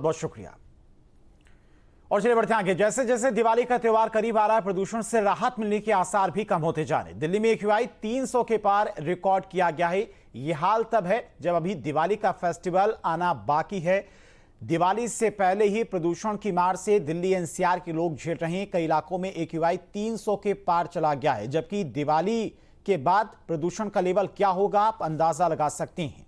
बहुत शुक्रिया। और चलिए बढ़ते हैं आगे। जैसे जैसे दिवाली का त्योहार करीब आ रहा है, प्रदूषण से राहत मिलने के आसार भी कम होते जा रहे हैं। दिल्ली में AQI 300 के पार रिकॉर्ड किया गया है। यह हाल तब है जब अभी दिवाली का फेस्टिवल आना बाकी है। दिवाली से पहले ही प्रदूषण की मार से दिल्ली NCR के लोग झेल रहे हैं। कई इलाकों में AQI 300 के पार चला गया है, जबकि दिवाली के बाद प्रदूषण का लेवल क्या होगा, आप अंदाजा लगा सकते हैं।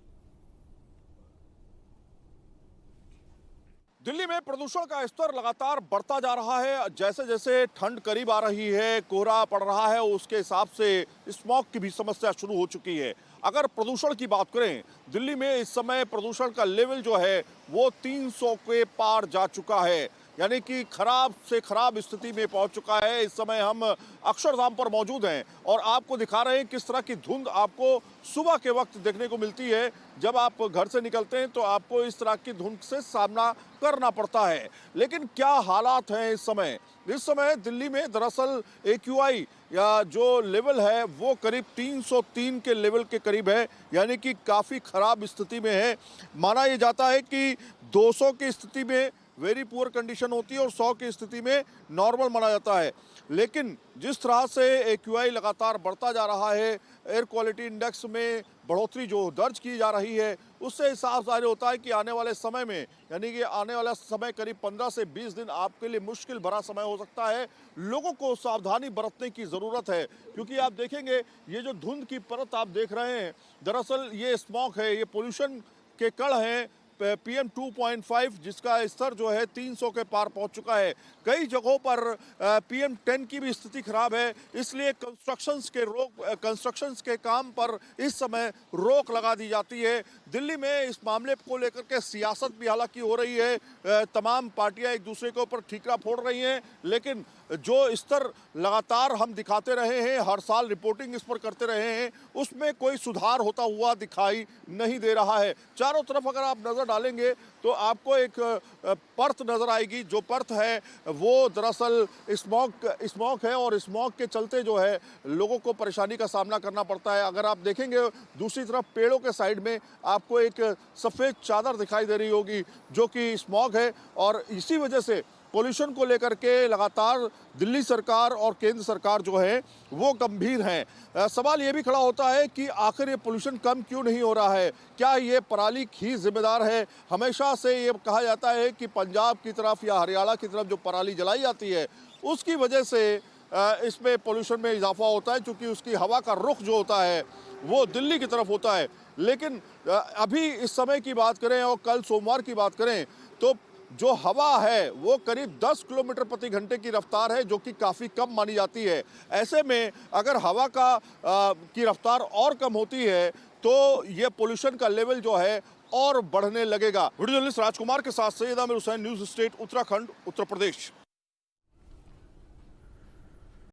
दिल्ली में प्रदूषण का स्तर लगातार बढ़ता जा रहा है। जैसे जैसे ठंड करीब आ रही है, कोहरा पड़ रहा है, उसके हिसाब से स्मॉग की भी समस्या शुरू हो चुकी है। अगर प्रदूषण की बात करें, दिल्ली में इस समय प्रदूषण का लेवल जो है वो 300 के पार जा चुका है, यानी कि खराब से खराब स्थिति में पहुंच चुका है। इस समय हम अक्षरधाम पर मौजूद हैं और आपको दिखा रहे हैं किस तरह की धुंध आपको सुबह के वक्त देखने को मिलती है। जब आप घर से निकलते हैं तो आपको इस तरह की धुंध से सामना करना पड़ता है। लेकिन क्या हालात हैं इस समय? इस समय दिल्ली में दरअसल AQI या जो लेवल है वो करीब 303 के लेवल के करीब है, यानी कि काफ़ी खराब स्थिति में है। माना यह जाता है कि 200 की स्थिति में वेरी पुअर कंडीशन होती है और 100 की स्थिति में नॉर्मल माना जाता है। लेकिन जिस तरह से AQI लगातार बढ़ता जा रहा है, एयर क्वालिटी इंडेक्स में बढ़ोतरी जो दर्ज की जा रही है, उससे हिसाब जाहिर होता है कि आने वाले समय में, यानी कि आने वाला समय करीब 15 से 20 दिन आपके लिए मुश्किल भरा समय हो सकता है। लोगों को सावधानी बरतने की ज़रूरत है, क्योंकि आप देखेंगे ये जो धुंध की परत आप देख रहे हैं, दरअसल ये स्मॉग है, ये पोल्यूशन के कण हैं। PM 2.5 जिसका स्तर जो है 300 के पार पहुंच चुका है। कई जगहों पर PM 10 की भी स्थिति खराब है, इसलिए कंस्ट्रक्शंस के काम पर इस समय रोक लगा दी जाती है। दिल्ली में इस मामले को लेकर के सियासत भी हालांकि हो रही है। तमाम पार्टियां एक दूसरे के ऊपर ठीकरा फोड़ रही हैं, लेकिन जो स्तर लगातार हम दिखाते रहे हैं, हर साल रिपोर्टिंग इस पर करते रहे हैं, उसमें कोई सुधार होता हुआ दिखाई नहीं दे रहा है। चारों तरफ अगर आप नजर डालेंगे तो आपको एक परत नजर आएगी। जो परत है वो दरअसल स्मॉग है और स्मॉग के चलते जो है लोगों को परेशानी का सामना करना पड़ता है। अगर आप देखेंगे दूसरी तरफ पेड़ों के साइड में आपको एक सफ़ेद चादर दिखाई दे रही होगी जो कि स्मॉग है, और इसी वजह से पोल्यूशन को लेकर के लगातार दिल्ली सरकार और केंद्र सरकार जो है वो गंभीर हैं। सवाल ये भी खड़ा होता है कि आखिर ये पोल्यूशन कम क्यों नहीं हो रहा है? क्या ये पराली ही जिम्मेदार है? हमेशा से ये कहा जाता है कि पंजाब की तरफ या हरियाणा की तरफ जो पराली जलाई जाती है उसकी वजह से इसमें पोल्यूशन में इजाफा होता है, क्योंकि उसकी हवा का रुख जो होता है वो दिल्ली की तरफ होता है। लेकिन अभी इस समय की बात करें और कल सोमवार की बात करें तो जो हवा है वो करीब 10 किलोमीटर प्रति घंटे की रफ्तार है, जो कि काफ़ी कम मानी जाती है। ऐसे में अगर हवा की रफ्तार और कम होती है तो ये पोल्यूशन का लेवल जो है और बढ़ने लगेगा। वीडियो जर्नलिस्ट राजकुमार के साथ सैयद आमिर हुसैन, न्यूज़ स्टेट उत्तराखंड, उत्तर प्रदेश।